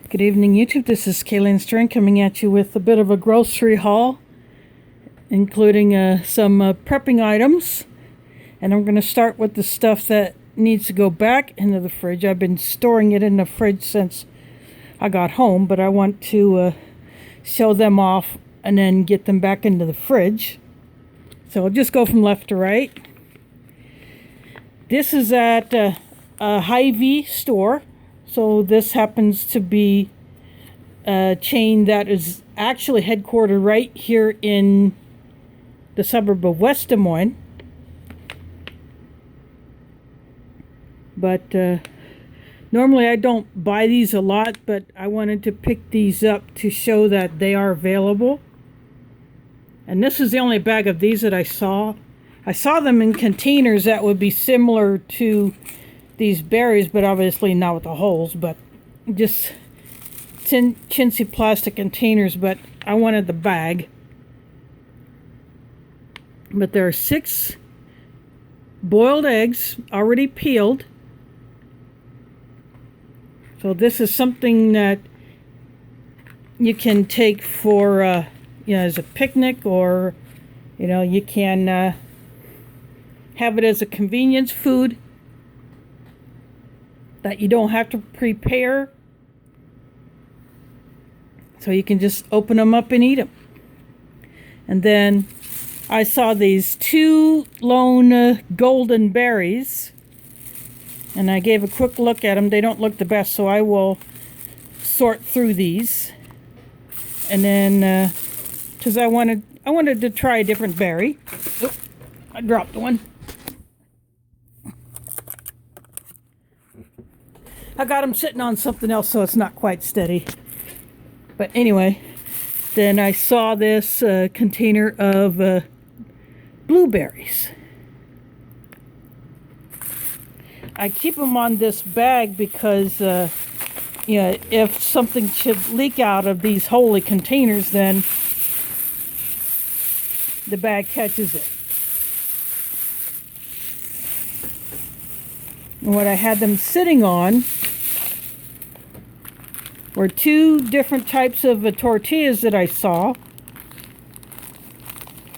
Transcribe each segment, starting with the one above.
Good evening, YouTube. This is Kaylin String coming at you with a bit of a grocery haul, including some prepping items. And I'm going to start with the stuff that needs to go back into the fridge. I've been storing it in the fridge since I got home, but I want to show them off and then get them back into the fridge. So I'll just go from left to right. This is at a HyVee store. So this happens to be a chain that is actually headquartered right here in the suburb of West Des Moines. But normally I don't buy these a lot, but I wanted to pick these up to show that they are available. And this is the only bag of these that I saw. I saw them in containers that would be similar to these berries, but obviously not with the holes, but just chintzy plastic containers, but I wanted the bag. But there are 6 boiled eggs already peeled. So this is something that you can take for as a picnic, or you can have it as a convenience food that you don't have to prepare, so you can just open them up and eat them. And then I saw these 2 lone golden berries, and I gave a quick look at them. They don't look the best, so I will sort through these. And then because I wanted to try a different berry. Oh, I dropped one. I got them sitting on something else, so it's not quite steady. But anyway, then I saw this container of blueberries. I keep them on this bag because, if something should leak out of these holy containers, then the bag catches it. And what I had them sitting on were 2 different types of tortillas that I saw.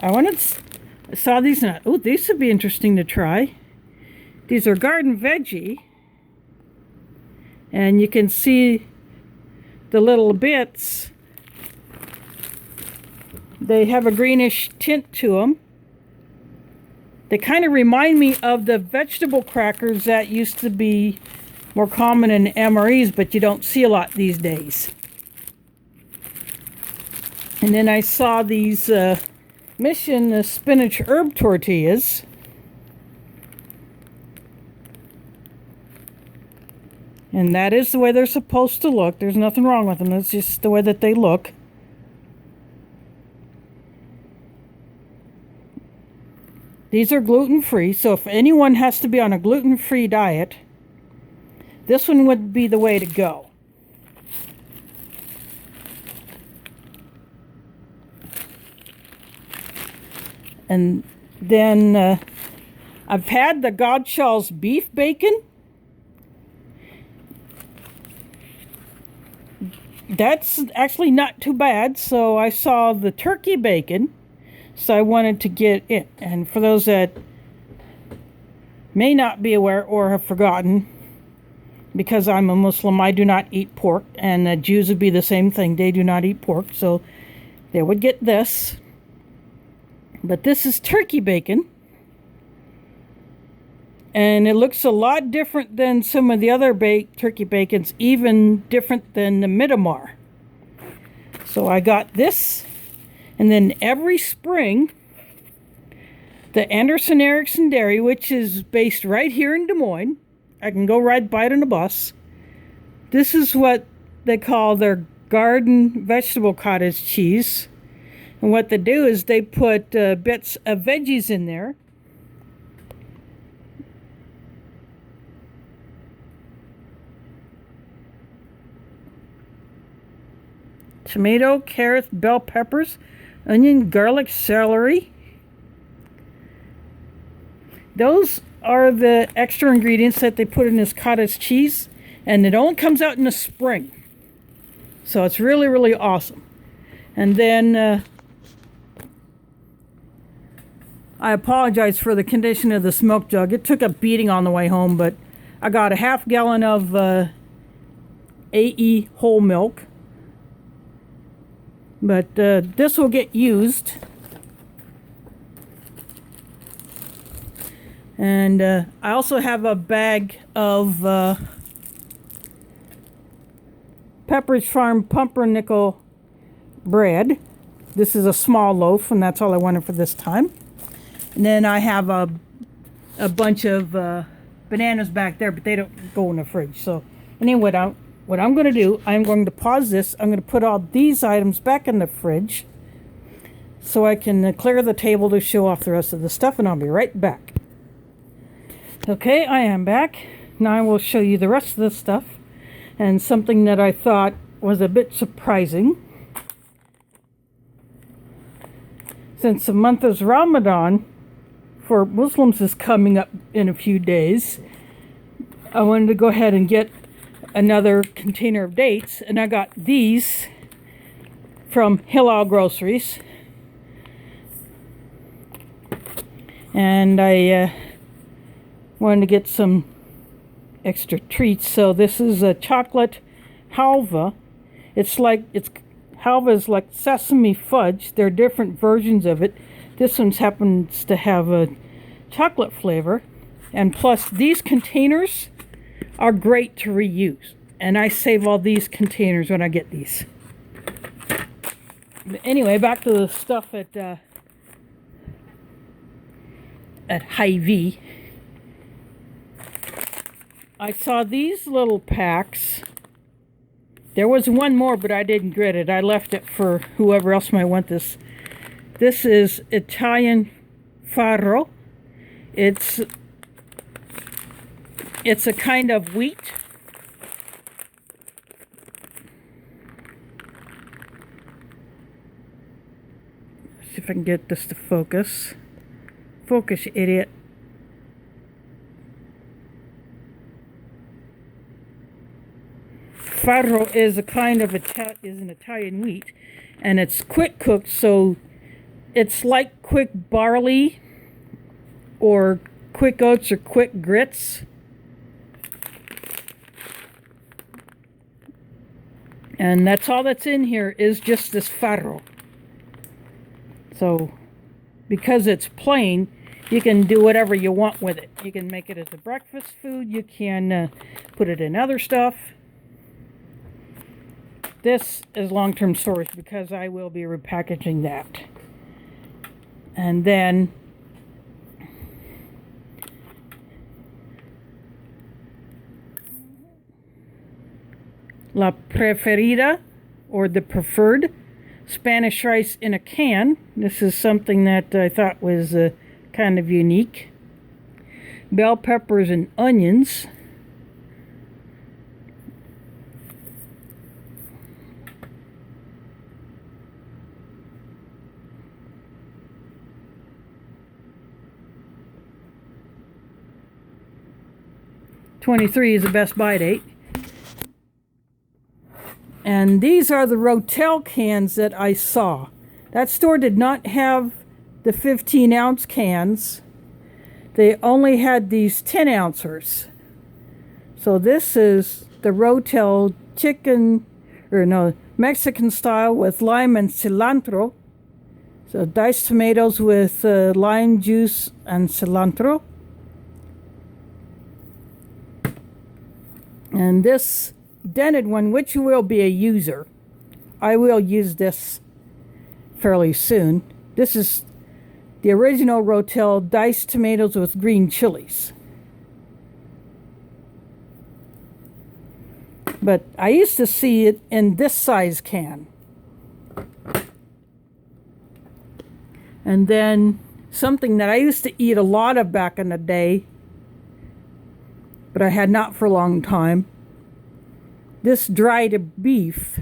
I saw these and these would be interesting to try. These are garden veggie, and you can see the little bits. They have a greenish tint to them. They kind of remind me of the vegetable crackers that used to be more common in MREs, but you don't see a lot these days. And then I saw these Mission spinach herb tortillas. And that is the way they're supposed to look. There's nothing wrong with them. That's just the way that they look. These are gluten-free, so if anyone has to be on a gluten-free diet, this one would be the way to go. And then I've had the Godshall's beef bacon. That's actually not too bad. So I saw the turkey bacon, so I wanted to get it. And for those that may not be aware or have forgotten, because I'm a Muslim, I do not eat pork, and the Jews would be the same thing. They do not eat pork, so they would get this. But this is turkey bacon, and it looks a lot different than some of the other turkey bacons, even different than the Midamar. So I got this, and then every spring, the Anderson Erickson Dairy, which is based right here in Des Moines, I can go ride by it on a bus. This is what they call their garden vegetable cottage cheese. And what they do is they put bits of veggies in there. Tomato, carrots, bell peppers, onion, garlic, celery. Those are the extra ingredients that they put in this cottage cheese, and it only comes out in the spring. So it's really, really awesome. And then I apologize for the condition of this milk jug. It took a beating on the way home, but I got a half gallon of AE whole milk. But this will get used. And I also have a bag of Pepperidge Farm pumpernickel bread. This is a small loaf, and that's all I wanted for this time. And then I have a bunch of bananas back there, but they don't go in the fridge. So anyway, what I'm going to do, I'm going to pause this. I'm going to put all these items back in the fridge so I can clear the table to show off the rest of the stuff, and I'll be right back. Okay, I am back. Now I will show you the rest of the stuff, and something that I thought was a bit surprising. Since the month of Ramadan for Muslims is coming up in a few days, I wanted to go ahead and get another container of dates, and I got these from Hilal Groceries. And I wanted to get some extra treats. So this is a chocolate halva. Halva is like sesame fudge. There are different versions of it. This one happens to have a chocolate flavor. And plus, these containers are great to reuse. And I save all these containers when I get these. But anyway, back to the stuff at HyVee. I saw these little packs. There was one more, but I didn't get it. I left it for whoever else might want this. This is Italian farro. It's a kind of wheat. Let's see if I can get this to focus. Focus, you idiot. Farro is a kind of an Italian wheat, and it's quick cooked, so it's like quick barley or quick oats or quick grits. And that's all that's in here is just this farro. So because it's plain, you can do whatever you want with it. You can make it as a breakfast food. You can put it in other stuff. This is long-term storage because I will be repackaging that. And then La Preferida, or the preferred, Spanish rice in a can. This is something that I thought was kind of unique. Bell peppers and onions. '23 is the best buy date. And these are the Rotel cans that I saw. That store did not have the 15-ounce cans. They only had these 10-ouncers. So this is the Rotel Mexican style with lime and cilantro. So diced tomatoes with lime juice and cilantro. And this dented one, which will be a user. I will use this fairly soon. This is the original Rotel diced tomatoes with green chilies. But I used to see it in this size can. And then something that I used to eat a lot of back in the day, but I had not for a long time. This dried beef.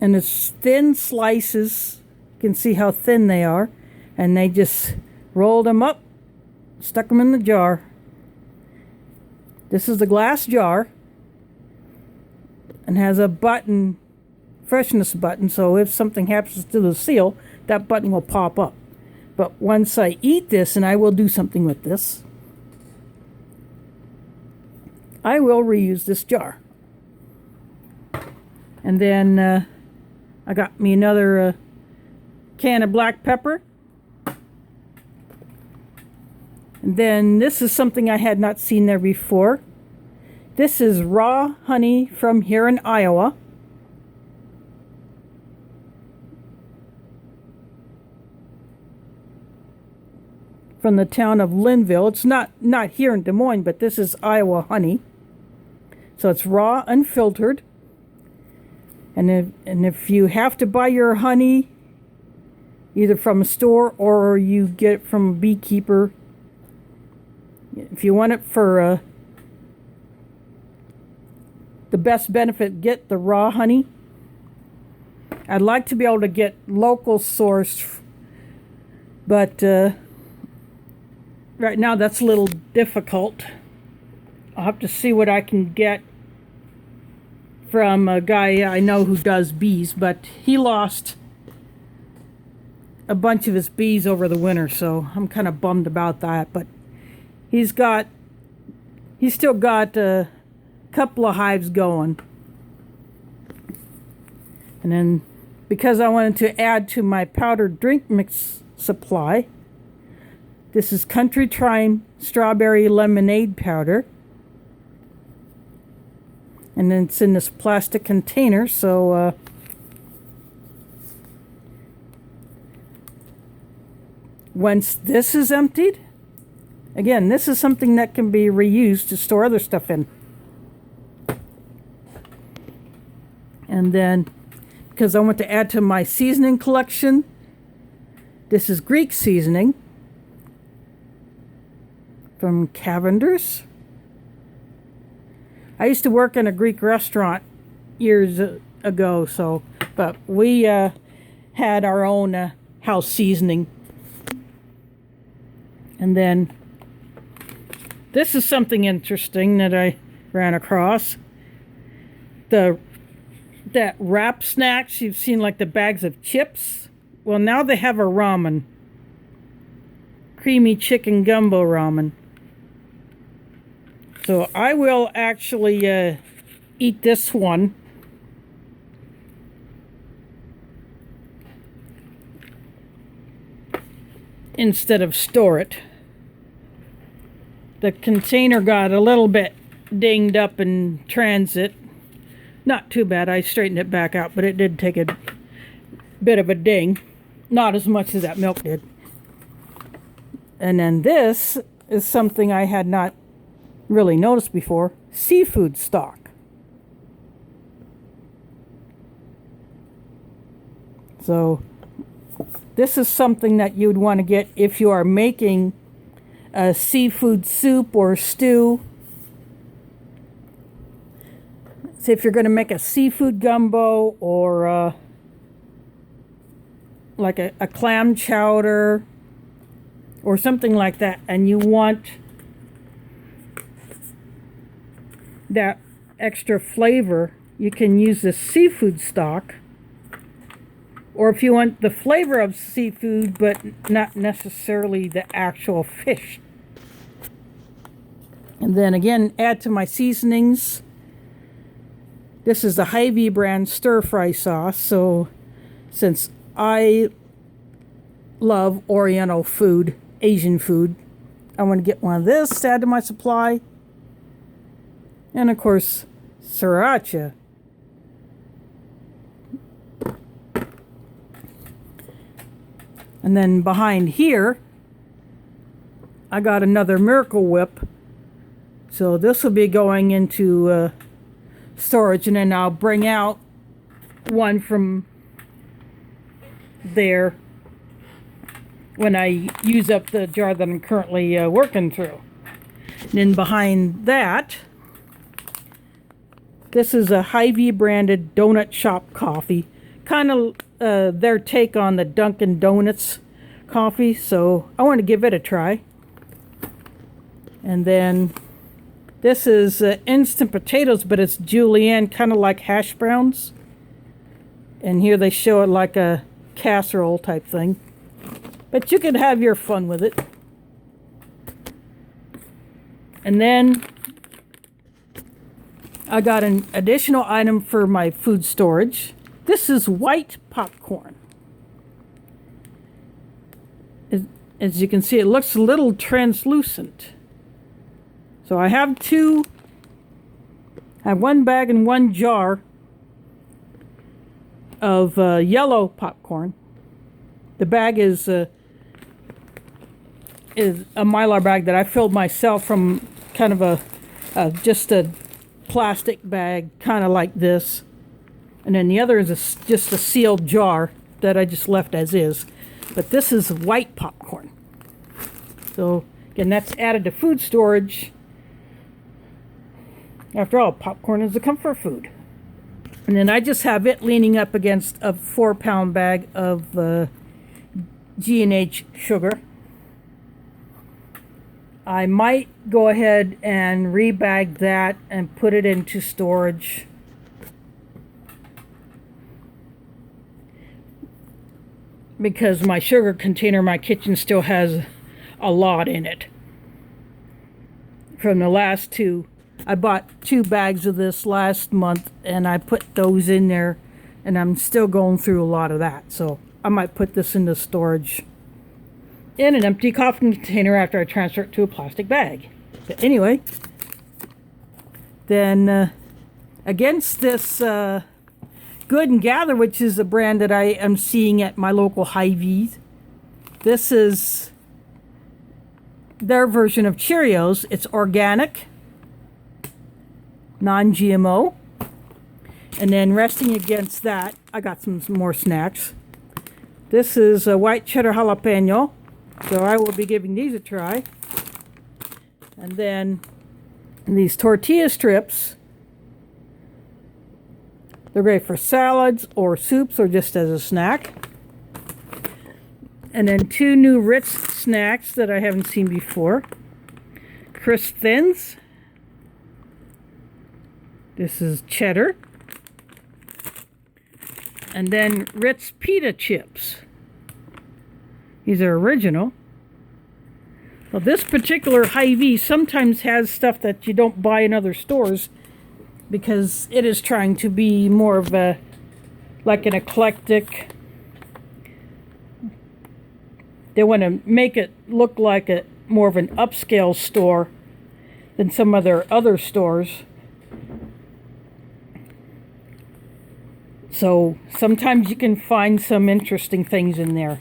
And it's thin slices. You can see how thin they are. And they just rolled them up, stuck them in the jar. This is the glass jar. and has a button, freshness button, so if something happens to the seal, that button will pop up. But once I eat this, and I will do something with this, I will reuse this jar. And then I got me another can of black pepper. And then this is something I had not seen there before. This is raw honey from here in Iowa. From the town of Linville. It's not here in Des Moines, but this is Iowa honey. So it's raw, unfiltered. And if you have to buy your honey either from a store or you get it from a beekeeper, if you want it for the best benefit, get the raw honey. I'd like to be able to get local sourced, but right now that's a little difficult. I'll have to see what I can get from a guy I know who does bees, but he lost a bunch of his bees over the winter, so I'm kind of bummed about that. But he's still got a couple of hives going. And then because I wanted to add to my powdered drink mix supply, this is Country Thyme Strawberry Lemonade Powder. And then it's in this plastic container, so once this is emptied, again, this is something that can be reused to store other stuff in. And then, because I want to add to my seasoning collection, this is Greek seasoning from Cavender's. I used to work in a Greek restaurant years ago, but we had our own house seasoning. And then this is something interesting that I ran across. That wrap snacks, you've seen like the bags of chips. Well, now they have a ramen. Creamy chicken gumbo ramen. So I will actually eat this one. Instead of store it. The container got a little bit dinged up in transit. Not too bad. I straightened it back out, but it did take a bit of a ding. Not as much as that milk did. And then this is something I had not really noticed before. Seafood stock. So this is something that you'd want to get if you are making a seafood soup or stew. So if you're going to make a seafood gumbo or like a clam chowder or something like that, and you want that extra flavor, you can use this seafood stock. Or if you want the flavor of seafood but not necessarily the actual fish. And then again, add to my seasonings. This is the HyVee brand stir fry sauce. So since I love Oriental food, Asian food, I want to get one of this to add to my supply. And of course, sriracha. And then behind here, I got another Miracle Whip. So this will be going into storage, and then I'll bring out one from there when I use up the jar that I'm currently working through. And then behind that, this is a HyVee branded donut shop coffee. Kind of their take on the Dunkin' Donuts coffee, so I want to give it a try. And then This is instant potatoes, but it's julienne, kind of like hash browns. And here they show it like a casserole type thing. But you can have your fun with it. And then I got an additional item for my food storage. This is white popcorn. As you can see, it looks a little translucent. So I have two. I have one bag and one jar of yellow popcorn. The bag is a Mylar bag that I filled myself from kind of just a plastic bag, kind of like this. And then the other is just a sealed jar that I just left as is. But this is white popcorn. So again, that's added to food storage. After all, popcorn is a comfort food. And then I just have it leaning up against a 4-pound bag of G&H sugar. I might go ahead and rebag that and put it into storage. Because my sugar container in my kitchen still has a lot in it. From the last two. I bought 2 bags of this last month and I put those in there, and I'm still going through a lot of that. So I might put this into storage in an empty coffee container after I transfer it to a plastic bag. But anyway, then against this Good and Gather, which is a brand that I am seeing at my local HyVee. This is their version of Cheerios. It's organic, non-GMO. And then resting against that, I got some more snacks. This is a white cheddar jalapeno, so I will be giving these a try. And then these tortilla strips. They're great for salads or soups or just as a snack. And then 2 new Ritz snacks that I haven't seen before. Crisp Thins. This is cheddar. And then Ritz pita chips. These are original. Well, this particular HyVee sometimes has stuff that you don't buy in other stores, because it is trying to be more of a, like an eclectic. They want to make it look like a more of an upscale store than some of their other stores. So sometimes you can find some interesting things in there.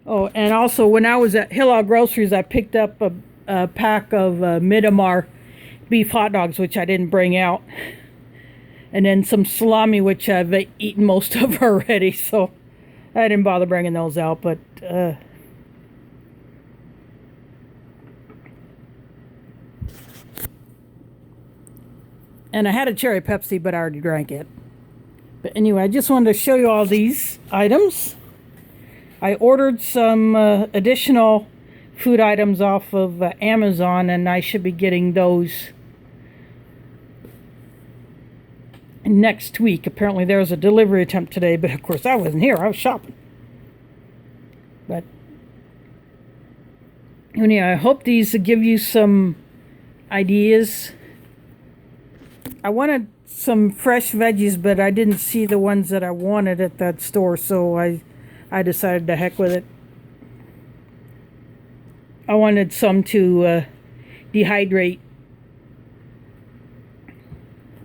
Oh, and also when I was at Hilal Groceries, I picked up a pack of Midamar beef hot dogs, which I didn't bring out, and then some salami, which I've eaten most of already, so I didn't bother bringing those out. But and I had a cherry Pepsi, but I already drank it. But anyway, I just wanted to show you all these items. I ordered some additional food items off of Amazon, and I should be getting those next week. Apparently there was a delivery attempt today, but of course I wasn't here. I was shopping. But anyway, I hope these give you some ideas. I wanted some fresh veggies, but I didn't see the ones that I wanted at that store, so I decided to heck with it. I wanted some to dehydrate.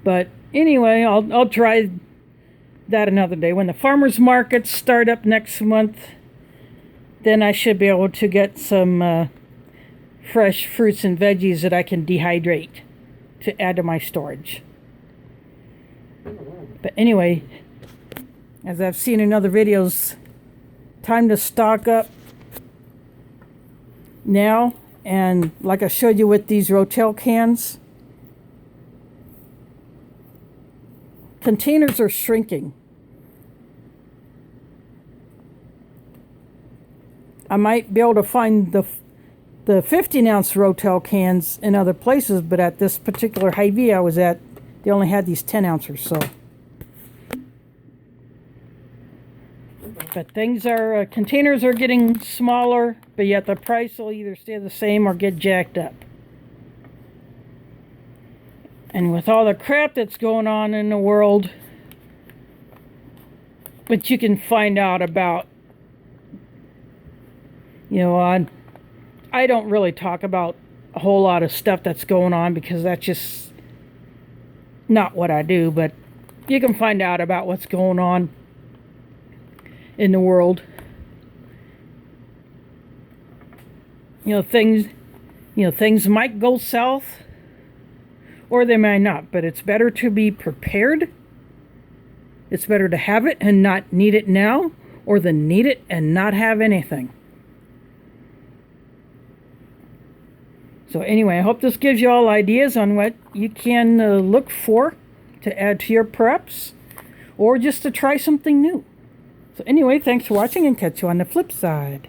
But anyway, I'll try that another day. When the farmers markets start up next month, then I should be able to get some fresh fruits and veggies that I can dehydrate to add to my storage. But anyway, as I've seen in other videos, time to stock up now. And like I showed you with these Rotel cans, containers are shrinking. I might be able to find the 15-ounce Rotel cans in other places, but at this particular HyVee I was at, they only had these 10-ouncers, so. But things are, containers are getting smaller, but yet the price will either stay the same or get jacked up. And with all the crap that's going on in the world, but you can find out about, you know, I don't really talk about a whole lot of stuff that's going on because that's just not what I do, but you can find out about what's going on in the world. Things might go south or they might not, but it's better to be prepared. It's better to have it and not need it now, or than need it and not have anything. So anyway, I hope this gives you all ideas on what you can look for to add to your preps, or just to try something new. So anyway, thanks for watching, and catch you on the flip side.